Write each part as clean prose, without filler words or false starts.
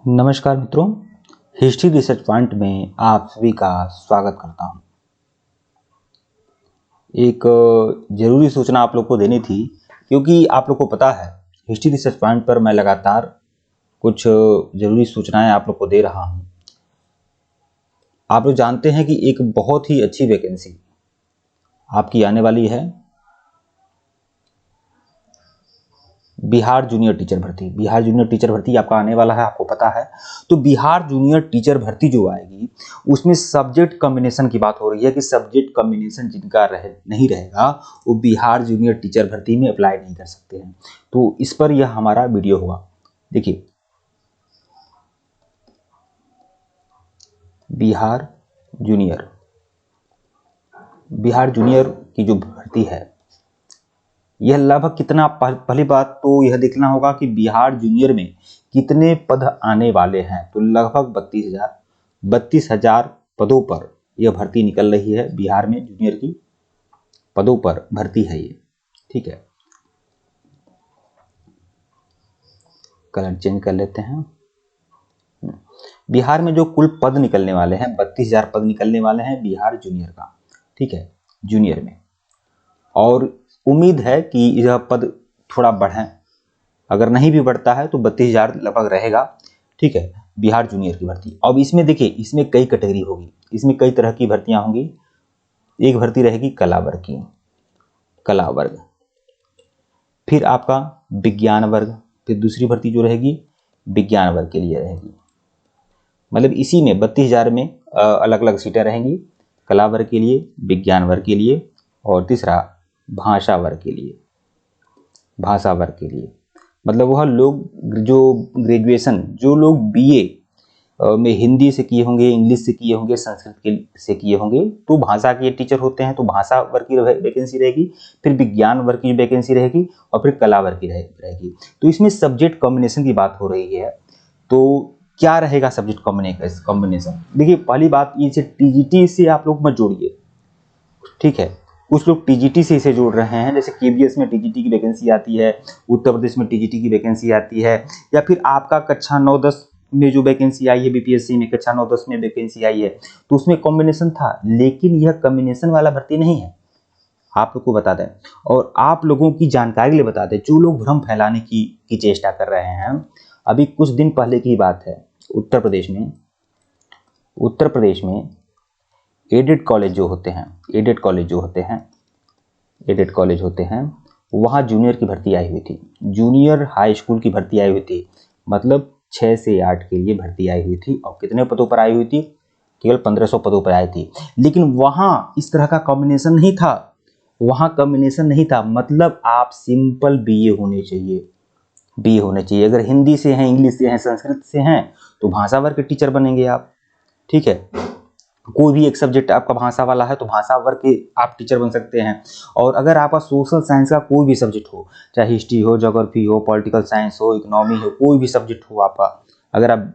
नमस्कार मित्रों, history research point में आप सभी का स्वागत करता हूं। एक ज़रूरी सूचना आप लोग को देनी थी, क्योंकि आप लोग को पता है हिस्ट्री रिसर्च पॉइंट पर मैं लगातार कुछ ज़रूरी सूचनाएं आप लोग को दे रहा हूं। आप लोग जानते हैं कि एक बहुत ही अच्छी वैकेंसी आपकी आने वाली है, बिहार जूनियर टीचर भर्ती। बिहार जूनियर टीचर भर्ती आपका आने वाला है, आपको पता है। तो बिहार जूनियर टीचर भर्ती जो आएगी उसमें सब्जेक्ट कॉम्बिनेशन की बात हो रही है कि सब्जेक्ट कॉम्बिनेशन जिनका नहीं रहेगा वो बिहार जूनियर टीचर भर्ती में अप्लाई नहीं कर सकते हैं। तो इस पर यह हमारा वीडियो होगा। देखिए, बिहार जूनियर की जो भर्ती है, यह लगभग कितना, पहली बात तो यह देखना होगा कि बिहार जूनियर में कितने पद आने वाले हैं। तो लगभग 32,000 पदों पर यह भर्ती निकल रही है। बिहार में जूनियर की पदों पर भर्ती है ये, ठीक है। कलर चेंज कर लेते हैं। बिहार में जो कुल पद निकलने वाले हैं, 32,000 पद निकलने वाले हैं बिहार जूनियर का, ठीक है, जूनियर में। और उम्मीद है कि यह पद थोड़ा बढ़े, अगर नहीं भी बढ़ता है तो 32,000 लगभग रहेगा, ठीक है, बिहार जूनियर की भर्ती। अब इसमें देखिए, इसमें कई कैटेगरी होगी, इसमें कई तरह की भर्तियां होंगी। एक भर्ती रहेगी कला वर्ग की, कला वर्ग, फिर आपका विज्ञान वर्ग, फिर दूसरी भर्ती जो रहेगी विज्ञान वर्ग के लिए रहेगी। मतलब इसी में 32,000 में अलग अलग सीटें रहेंगी, कला वर्ग के लिए, विज्ञान वर्ग के लिए, और तीसरा भाषा वर्ग के लिए। भाषा वर्ग के लिए मतलब वह लोग जो ग्रेजुएशन, जो लोग बीए में हिंदी से किए होंगे, इंग्लिश से किए होंगे, संस्कृत से किए होंगे, तो भाषा के टीचर होते हैं, तो भाषा वर्ग की वैकेंसी रहेगी। फिर विज्ञान वर्ग की वैकेंसी रहेगी, और फिर कला वर्ग की रहेगी। तो इसमें सब्जेक्ट कॉम्बिनेशन की बात हो रही है। तो क्या रहेगा सब्जेक्ट कॉम्बिनेशन? देखिए, पहली बात ये, टीजीटी से आप लोग मत जोड़िए, ठीक है। कुछ लोग टीजीटी से इसे जोड़ रहे हैं, जैसे केबीएस में टीजीटी की वैकेंसी आती है, उत्तर प्रदेश में टीजीटी की वैकेंसी आती है, या फिर आपका कक्षा 9-10 में जो वैकेंसी आई है, बीपीएससी में कक्षा 9-10 में वैकेंसी आई है, तो उसमें कॉम्बिनेशन था। लेकिन यह कॉम्बिनेशन वाला भर्ती नहीं है, आप लोग को बता दें। और आप लोगों की जानकारी लिए बता दें, जो लोग भ्रम फैलाने की चेष्टा कर रहे हैं, अभी कुछ दिन पहले की बात है, उत्तर प्रदेश में एडेड कॉलेज जो होते हैं, वहाँ जूनियर की भर्ती आई हुई थी, जूनियर हाई स्कूल की भर्ती आई हुई थी। मतलब 6 से 8 के लिए भर्ती आई हुई थी। और कितने पदों पर आई हुई थी? केवल 1500 पदों पर आई थी। लेकिन वहाँ इस तरह का कॉम्बिनेशन नहीं था। मतलब आप सिंपल बीए होने चाहिए। अगर हिंदी से हैं, इंग्लिश से हैं, संस्कृत से हैं, तो भाषा वर्ग के टीचर बनेंगे आप, ठीक है। कोई भी एक सब्जेक्ट आपका भाषा वाला है तो भाषा वर्ग के आप टीचर बन सकते हैं। और अगर आपका सोशल साइंस का कोई भी सब्जेक्ट हो, चाहे हिस्ट्री हो, ज्योग्राफी हो, पॉलिटिकल साइंस हो, इकोनॉमी हो, कोई भी सब्जेक्ट हो आपका, अगर आप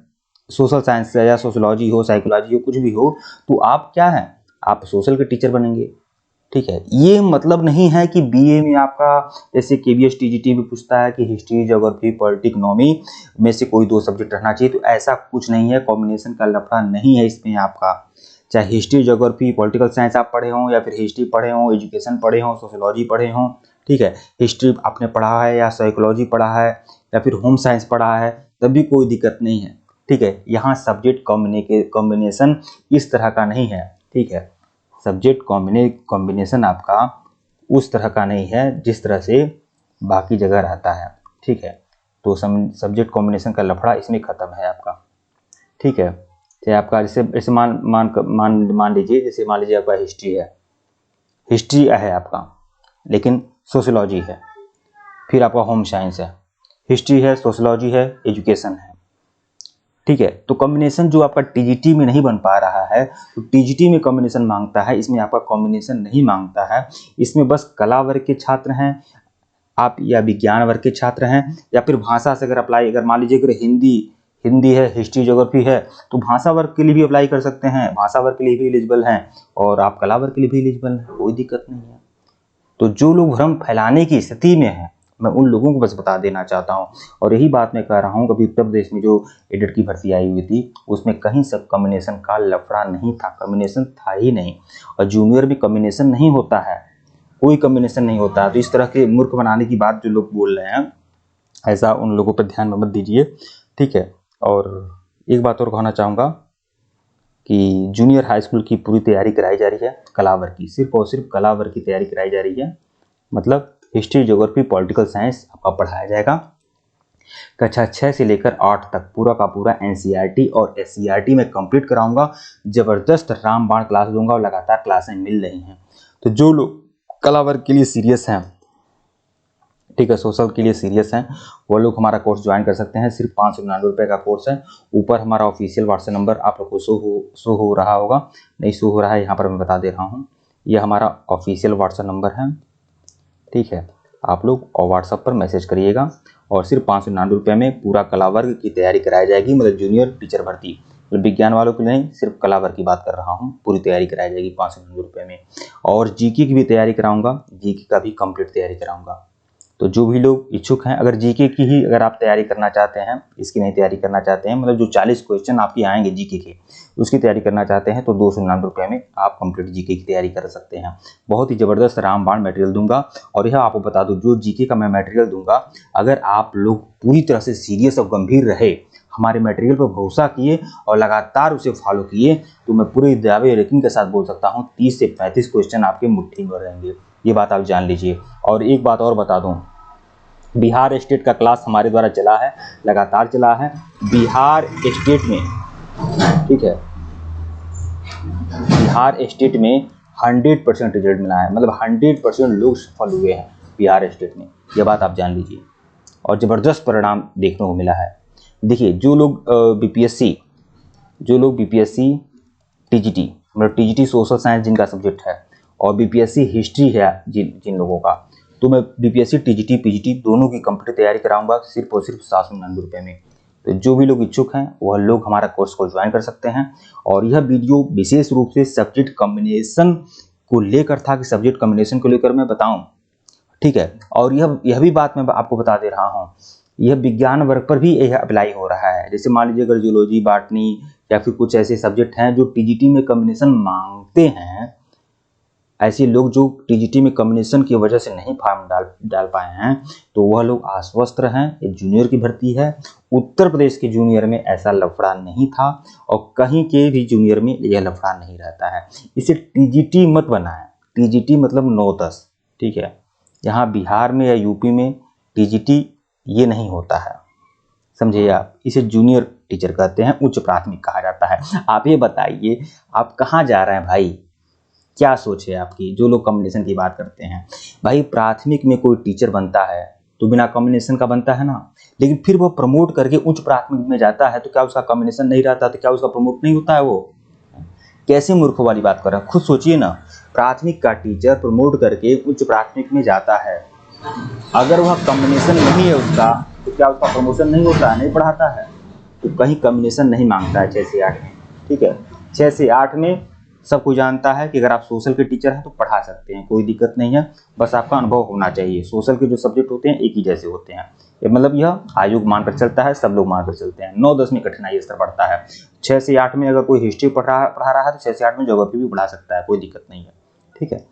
सोशल साइंस या सोशोलॉजी हो, साइकोलॉजी हो, कुछ भी हो, तो आप क्या हैं, आप सोशल के टीचर बनेंगे, ठीक है। ये मतलब नहीं है कि बीए में आपका, जैसे केबीएस टीजीटी भी पूछता है कि हिस्ट्री, ज्योग्राफी, पॉलिटिक्स, इकोनॉमी में से कोई 2 सब्जेक्ट रहना चाहिए, तो ऐसा कुछ नहीं है। कॉम्बिनेशन का लफड़ा नहीं है इसमें आपका। चाहे हिस्ट्री, ज्योग्राफी, पॉलिटिकल साइंस आप पढ़े हों, या फिर हिस्ट्री पढ़े हों, एजुकेशन पढ़े हों, सोशोलॉजी पढ़े हों, ठीक है, हिस्ट्री आपने पढ़ा है या साइकोलॉजी पढ़ा है या फिर होम साइंस पढ़ा है, तब भी कोई दिक्कत नहीं है, ठीक है। यहाँ सब्जेक्ट कॉम्बिनेशन इस तरह का नहीं है, ठीक है। सब्जेक्ट कॉम्बिनेशन आपका उस तरह का नहीं है जिस तरह से बाकी जगह रहता है, ठीक है। तो सब्जेक्ट कॉम्बिनेशन का लफड़ा इसमें खत्म है आपका, ठीक है। चाहे आपका जैसे मान लीजिए, जैसे मान लीजिए आपका हिस्ट्री है आपका, लेकिन सोशियोलॉजी है, फिर आपका होम साइंस है, हिस्ट्री है, सोशियोलॉजी है, एजुकेशन है, ठीक है। तो कॉम्बिनेशन जो आपका टीजीटी में नहीं बन पा रहा है, तो टीजीटी में कॉम्बिनेशन मांगता है, इसमें आपका कॉम्बिनेशन नहीं मांगता है। इसमें बस कला वर्ग के छात्र हैं आप, या विज्ञान वर्ग के छात्र हैं, या फिर भाषा से अगर अप्लाई, अगर मान लीजिए अगर हिंदी है, हिस्ट्री, ज्योग्राफी है, तो भाषा वर्ग के लिए भी अप्लाई कर सकते हैं, भाषा वर्ग के लिए भी एलिजिबल हैं, और आप कला वर्ग के लिए भी एलिजिबल हैं, कोई दिक्कत नहीं है। तो जो लोग भ्रम फैलाने की स्थिति में हैं, मैं उन लोगों को बस बता देना चाहता हूँ। और यही बात मैं कह रहा हूँ, कभी उत्तर प्रदेश में जो एडिट की भर्ती आई हुई थी उसमें कहीं सब कम्बिनेशन का लफड़ा नहीं था, कम्बिनेशन था ही नहीं। और जूनियर में कम्बिनेशन नहीं होता है, कोई कम्बिनेशन नहीं होता है। तो इस तरह के मूर्ख बनाने की बात जो लोग बोल रहे हैं, ऐसा उन लोगों पर ध्यान में मत दीजिए, ठीक है। और एक बात और कहना चाहूँगा कि जूनियर हाई स्कूल की पूरी तैयारी कराई जा रही है, कला वर्ग की, सिर्फ और सिर्फ कला वर्ग की तैयारी कराई जा रही है। मतलब हिस्ट्री, ज्योग्राफी, पॉलिटिकल साइंस आपका पढ़ाया जाएगा। कक्षा 6 से लेकर 8 तक पूरा का पूरा एनसीईआरटी और एससीईआरटी में कंप्लीट कराऊंगा। ज़बरदस्त रामबाण क्लास दूंगा और लगातार क्लासें मिल रही हैं। तो जो लोग कला वर्ग के लिए सीरियस हैं, ठीक है, सोशल के लिए सीरियस हैं, वो लोग हमारा कोर्स ज्वाइन कर सकते हैं। सिर्फ 599 रुपये का कोर्स है। ऊपर हमारा ऑफिशियल व्हाट्सएप नंबर आप लोग को शो हो रहा होगा, नहीं शो हो रहा है यहाँ पर मैं बता दे रहा हूँ। ये हमारा ऑफिशियल व्हाट्सएप नंबर है, ठीक है। आप लोग व्हाट्सएप पर मैसेज करिएगा और सिर्फ 599 रुपये में पूरा कला वर्ग की तैयारी कराई जाएगी। मतलब जूनियर टीचर भर्ती, मतलब विज्ञान वालों के लिए नहीं, सिर्फ कला वर्ग की बात कर रहा हूँ। पूरी तैयारी कराई जाएगी 599 रुपये में। और जीके की भी तैयारी कराऊंगा, जीके का भी कंप्लीट तैयारी कराऊंगा। तो जो भी लोग इच्छुक हैं, अगर जीके की ही अगर आप तैयारी करना चाहते हैं, इसकी नहीं तैयारी करना चाहते हैं, मतलब जो 40 क्वेश्चन आपके आएंगे जीके के, उसकी तैयारी करना चाहते हैं, तो 299 रुपये में आप कंप्लीट जीके की तैयारी कर सकते हैं। बहुत ही ज़बरदस्त रामबाण मटेरियल दूंगा। और यह आपको बता दूं, जो जीके का मैं मटेरियल दूंगा, अगर आप लोग पूरी तरह से सीरियस और गंभीर रहे, हमारे मटेरियल पर भरोसा किए और लगातार उसे फॉलो किए, तो मैं पूरे दावे यकीन के साथ बोल सकता हूँ 30 से 35 क्वेश्चन आपके मुट्ठी में रहेंगे। ये बात आप जान लीजिए। और एक बात और बता दूं, बिहार स्टेट का क्लास हमारे द्वारा चला है, लगातार चला है बिहार स्टेट में, ठीक है। बिहार स्टेट में 100% रिजल्ट मिला है, मतलब 100% लोग सफल हुए हैं बिहार स्टेट में। यह बात आप जान लीजिए। और ज़बरदस्त परिणाम देखने को मिला है। देखिए, जो लोग बीपीएससी टीजीटी, मतलब टीजीटी सोशल साइंस जिनका सब्जेक्ट है, और बीपीएससी हिस्ट्री है जिन लोगों का, तो मैं बीपीएससी टीजीटी पीजीटी दोनों की कंप्लीट तैयारी कराऊंगा सिर्फ और सिर्फ 799 रुपये में। तो जो भी लोग इच्छुक हैं वह लोग हमारा कोर्स को ज्वाइन कर सकते हैं। और यह वीडियो विशेष रूप से सब्जेक्ट कॉम्बिनेशन को लेकर था, कि सब्जेक्ट कॉम्बिनेशन को लेकर मैं बताऊं, ठीक है। और यह भी बात मैं आपको बता दे रहा हूँ, यह विज्ञान वर्ग पर भी यह अप्लाई हो रहा है। जैसे मान लीजिए अगर जूलॉजी, बॉटनी या फिर कुछ ऐसे सब्जेक्ट हैं जो टीजीटी में कॉम्बिनेशन मांगते हैं, ऐसे लोग जो टीजीटी में कॉम्बिनेशन की वजह से नहीं फॉर्म डाल पाए हैं, तो वह लोग आश्वस्त रहें, ये जूनियर की भर्ती है। उत्तर प्रदेश के जूनियर में ऐसा लफड़ा नहीं था और कहीं के भी जूनियर में यह लफड़ा नहीं रहता है। इसे टीजीटी मत बनाएं, टीजीटी मतलब 9-10, ठीक है। यहाँ बिहार में या यूपी में टीजीटी ये नहीं होता है, समझिए आप। इसे जूनियर टीचर कहते हैं, उच्च प्राथमिक कहा जाता है। आप ये बताइए, आप कहाँ जा रहे हैं भाई? क्या सोच है आपकी? जो लोग कॉम्बिनेशन की बात करते हैं, भाई प्राथमिक में कोई टीचर बनता है तो बिना कॉम्बिनेशन का बनता है ना, लेकिन फिर वो प्रमोट करके उच्च प्राथमिक में जाता है, तो क्या उसका कॉम्बिनेशन नहीं रहता? तो क्या उसका प्रमोट नहीं होता है? वो कैसे मूर्ख वाली बात कर रहे हैं? खुद सोचिए ना। प्राथमिक का टीचर प्रमोट करके उच्च प्राथमिक में जाता है, अगर वह कॉम्बिनेशन नहीं है उसका, तो क्या उसका प्रमोशन नहीं होता है? नहीं पढ़ाता है? तो कहीं कॉम्बिनेशन नहीं मांगता है 6 से 8 में, ठीक है। 6 से 8 में सब कुछ जानता है कि अगर आप सोशल के टीचर हैं तो पढ़ा सकते हैं, कोई दिक्कत नहीं है। बस आपका अनुभव होना चाहिए। सोशल के जो सब्जेक्ट होते हैं एक ही जैसे होते हैं, ये मतलब यह आयोग मानकर चलता है, सब लोग मानकर चलते हैं। 9-10 में कठिनाई स्तर बढ़ता है। 6 से 8 में अगर कोई हिस्ट्री पढ़ा रहा है तो 6 से 8 में ज्योग्राफी भी पढ़ा सकता है, कोई दिक्कत नहीं है, ठीक है।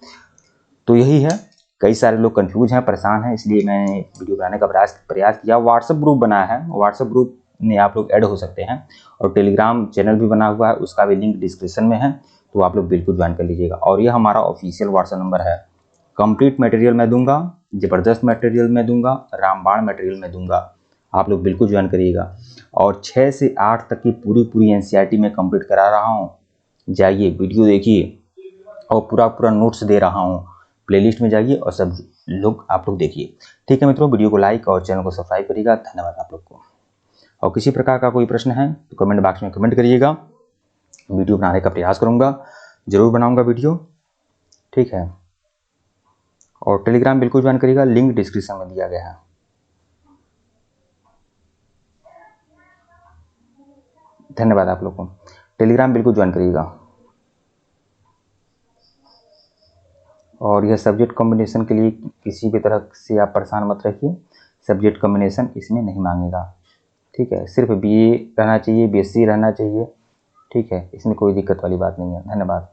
तो यही है। कई सारे लोग कंफ्यूज हैं, परेशान हैं, इसलिए मैंने वीडियो बनाने का प्रयास किया। व्हाट्सएप ग्रुप बनाया है, व्हाट्सएप ग्रुप में आप लोग ऐड हो सकते हैं। और टेलीग्राम चैनल भी बना हुआ है, उसका भी लिंक डिस्क्रिप्शन में है, तो आप लोग बिल्कुल ज्वाइन कर लीजिएगा। और यह हमारा ऑफिशियल व्हाट्सएप नंबर है। कंप्लीट मटेरियल मैं दूंगा, ज़बरदस्त मटेरियल मैं दूंगा, रामबाण मटेरियल मैं दूंगा, आप लोग बिल्कुल ज्वाइन करिएगा। और 6 से 8 तक की पूरी एनसीईआरटी में कंप्लीट करा रहा हूँ। जाइए वीडियो देखिए, और पूरा नोट्स दे रहा हूँ। प्लेलिस्ट में जाइए और सब लोग आप लोग देखिए, ठीक है मित्रों। वीडियो को लाइक और चैनल को सब्सक्राइब करिएगा। धन्यवाद आप लोग को। और किसी प्रकार का कोई प्रश्न है तो कमेंट बॉक्स में कमेंट करिएगा। वीडियो बनाने का प्रयास करूँगा, जरूर बनाऊँगा वीडियो, ठीक है। और टेलीग्राम बिल्कुल ज्वाइन करिएगा, लिंक डिस्क्रिप्शन में दिया गया है। धन्यवाद आप लोग को। टेलीग्राम बिल्कुल ज्वाइन करिएगा। और यह सब्जेक्ट कॉम्बिनेशन के लिए किसी भी तरह से आप परेशान मत रखिए, सब्जेक्ट कॉम्बिनेशन इसमें नहीं मांगेगा। ठीक है, सिर्फ BA रहना चाहिए, BSc रहना चाहिए। ठीक है, इसमें कोई दिक्कत वाली बात नहीं है। धन्यवाद।